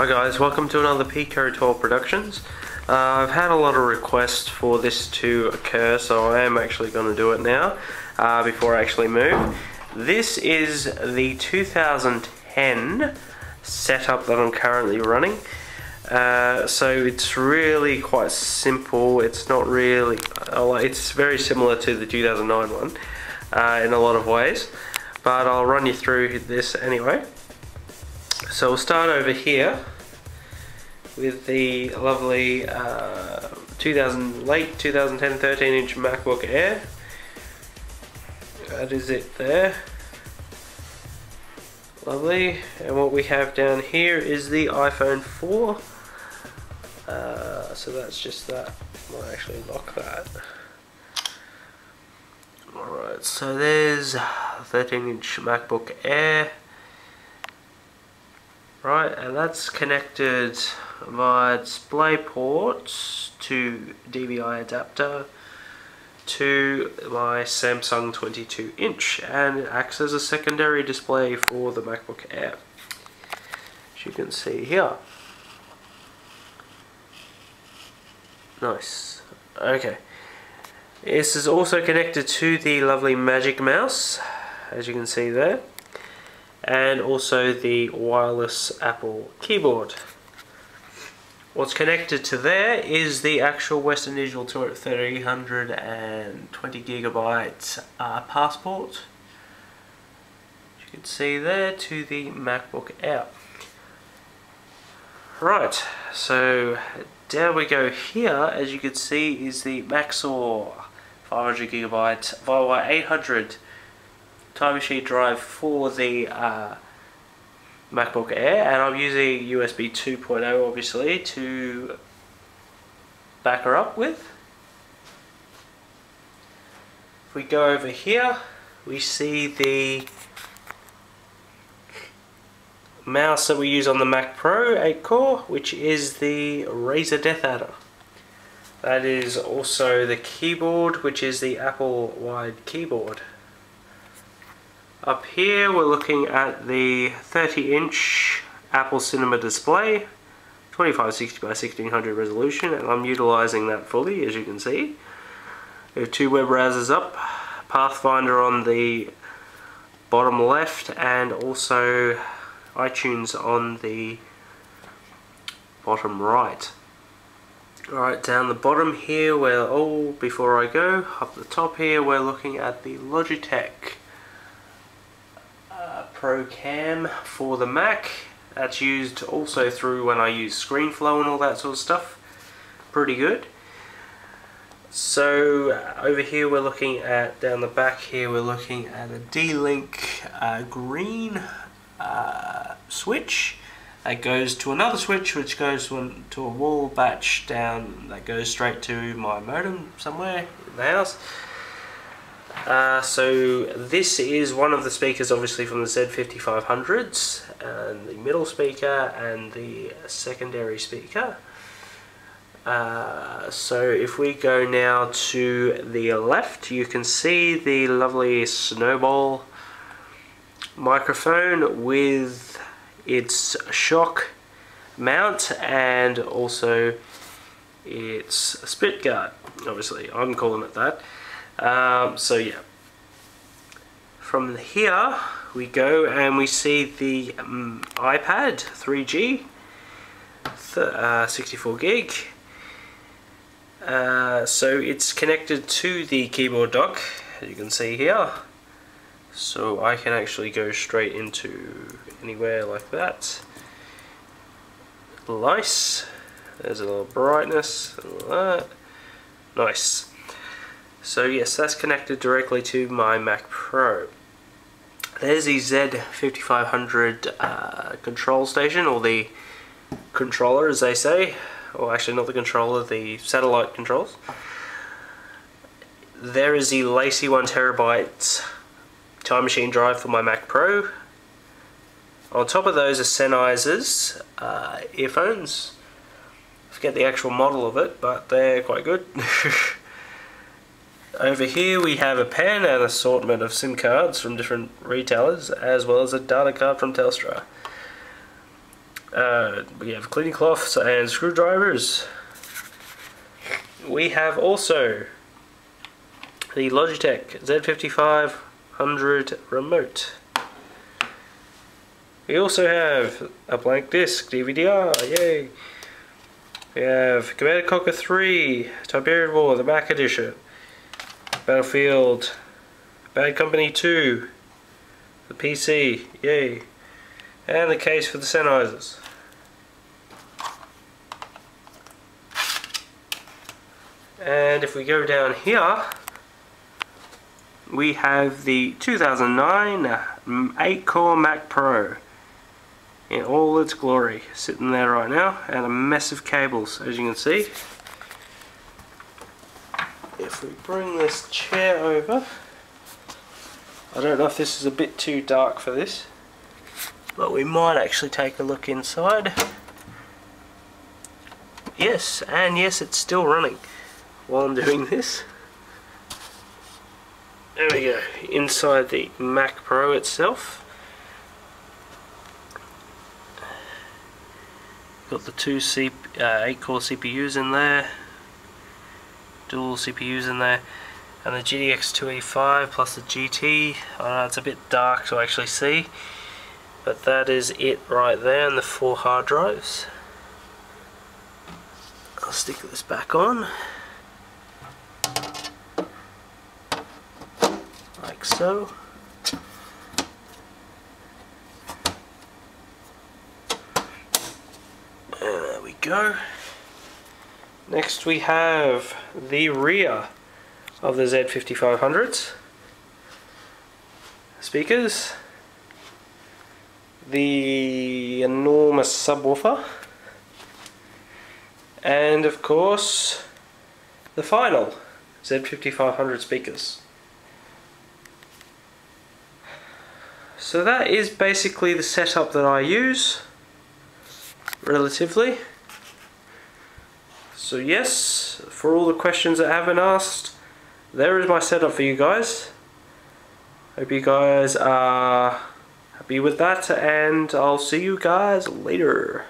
Hi guys, welcome to another Pico Tour Productions. I've had a lot of requests for this to occur, so I am actually going to do it now before I actually move. This is the 2010 setup that I'm currently running. So it's really quite simple. It's not really, it's very similar to the 2009 one in a lot of ways, but I'll run you through this anyway. So we'll start over here with the lovely late 2010 13-inch MacBook Air. That is it there. Lovely. And what we have down here is the iPhone 4. So that's just that. Might actually lock that. Alright, so there's 13-inch MacBook Air. Right, and that's connected via DisplayPort to DVI adapter to my Samsung 22-inch, and it acts as a secondary display for the MacBook Air, as you can see here. Nice. Okay. This is also connected to the lovely Magic Mouse, as you can see there, and also the wireless Apple keyboard. What's connected to there is the actual Western Digital 320GB passport, as you can see there, to the MacBook Air. Right, so down we go here. As you can see, is the Maxor 500GB via 800 Time Machine drive for the MacBook Air, and I'm using USB 2.0 obviously to back her up with. If we go over here, we see the mouse that we use on the Mac Pro 8-core, which is the Razer DeathAdder. That is also the keyboard, which is the Apple wide keyboard. Up here we're looking at the 30-inch Apple Cinema display, 2560 by 1600 resolution, and I'm utilizing that fully, as you can see. We have two web browsers up, Pathfinder on the bottom left, and also iTunes on the bottom right. Alright, down the bottom here, before I go, up the top here, we're looking at the Logitech Pro Cam for the Mac. That's used also through when I use ScreenFlow and all that sort of stuff. Pretty good. So over here we're looking at, down the back here, we're looking at a D-Link green switch that goes to another switch, which goes to a wall batch down that goes straight to my modem somewhere in the house. So this is one of the speakers, obviously, from the Z5500s, and the middle speaker and the secondary speaker. So if we go now to the left, you can see the lovely Snowball microphone with its shock mount and also its spit guard. Obviously, I'm calling it that. So yeah, from here we go and we see the iPad 3G 64 gig. So it's connected to the keyboard dock, as you can see here, so I can actually go straight into anywhere like that. Nice. There's a little brightness and all that. Nice. So yes, that's connected directly to my Mac Pro. There's the Z5500 control station, or the controller as they say, or actually not the controller, the satellite controls. There is the Lacy 1TB Time Machine drive for my Mac Pro. On top of those are Sennheiser's earphones. I forget the actual model of it, but they're quite good. Over here we have a pen and assortment of SIM cards from different retailers, as well as a data card from Telstra. We have cleaning cloths and screwdrivers. We have also the Logitech Z5500 remote. We also have a blank disc DVD-R, yay! We have Command & Conquer 3, Tiberian War, the Mac edition, Battlefield, Bad Company 2, the PC, yay! And the case for the Sennheisers. And if we go down here, we have the 2009 8-core Mac Pro in all its glory, sitting there right now, and a mess of cables, as you can see. If we bring this chair over, I don't know if this is a bit too dark for this, but we might actually take a look inside. Yes, and yes, it's still running while I'm doing this. There we go, inside the Mac Pro itself. Got the two 8-core CPUs in there, dual CPUs in there, and the GTX 285 plus the GT. I know it's a bit dark to actually see, but that is it right there, and the 4 hard drives. I'll stick this back on, like so. There we go. Next we have the rear of the Z5500s. Speakers. The enormous subwoofer. And of course, the final Z5500 speakers. So that is basically the setup that I use, relatively. So yes, for all the questions that haven't asked, there is my setup for you guys. Hope you guys are happy with that, and I'll see you guys later.